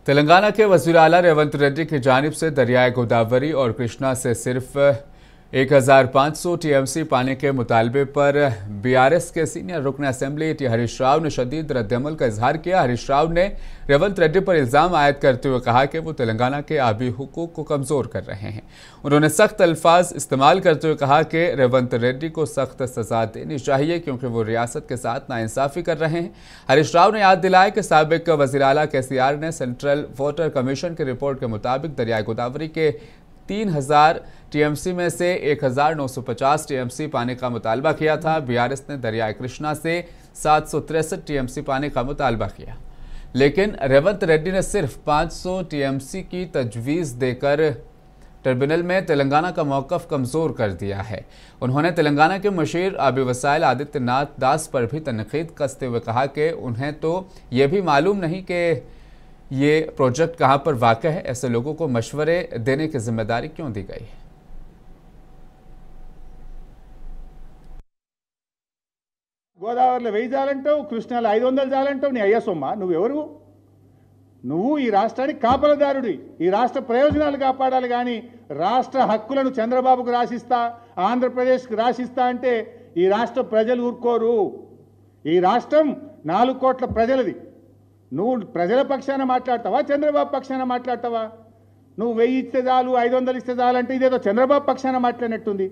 तेलंगाना के वज़ीर आला रेवंत रेड्डी की जानिब से दरियाए गोदावरी और कृष्णा से सिर्फ 1500 टीएमसी पाने के मुतालबे पर बीआरएस के सीनियर रुकन असेंबली टी हरीश राव ने शदीद रद्दअमल का इजहार किया। हरीश राव ने रेवंत रेड्डी पर इल्ज़ाम आयद करते हुए कहा कि वो तेलंगाना के आबी हुकूक को कमज़ोर कर रहे हैं। उन्होंने सख्त अल्फाज इस्तेमाल करते हुए कहा कि रेवंत रेड्डी को सख्त सज़ा देनी चाहिए क्योंकि वो रियासत के साथ नाइंसाफ़ी कर रहे हैं। हरीश राव ने याद दिलाया कि साबिक वज़ीर आला KCR ने सेंट्रल वाटर कमीशन की रिपोर्ट के मुताबिक दरियाए गोदावरी के 3000 टीएमसी में से 1950 टीएमसी पाने का मुतालबा किया था। बीआरएस ने दरियाए कृष्णा से 763 टीएमसी पाने का मुतालबा किया, लेकिन रेवंत रेड्डी ने सिर्फ 500 टीएमसी की तजवीज़ देकर ट्रिब्यूनल में तेलंगाना का मौक़िफ़ कमज़ोर कर दिया है। उन्होंने तेलंगाना के मशीर आबी वसाइल आदित्यनाथ दास पर भी तनक़ीद कसते हुए कहा कि उन्हें तो ये भी मालूम नहीं कि ये प्रोजेक्ट कहां पर वाक़ है। ऐसे लोगों को मशवरे देने की जिम्मेदारी क्यों दी गई है? గోదావరిలో 1000 జాలంటావు, కృష్ణాలో 500 జాలంటావు. నీ అయ్య సొమ్మ నువ్వెవరు? నువ్వు ఈ రాష్ట్రానికి కాపలదారుడి. ఈ రాష్ట్ర ప్రయోజనాలు కాపాడాలి కానీ రాష్ట్ర హక్కులను చంద్రబాబుకు రాసిస్తా, ఆంధ్రప్రదేశ్కి రాసిస్తా అంటే ఈ రాష్ట్ర ప్రజలు ఊరుకోరు. ఈ రాష్ట్రం 4 కోట్ల ప్రజలది. నువ్వు ప్రజల పక్షాన మాట్లాడతావా, చంద్రబాబు పక్షాన మాట్లాడతావా? నువ్వు 1000 ఇస్తే చాలు, 500 ఇస్తే చాలు అంటే ఇదేదో చంద్రబాబు పక్షాన మాట్లాడినట్టుంది.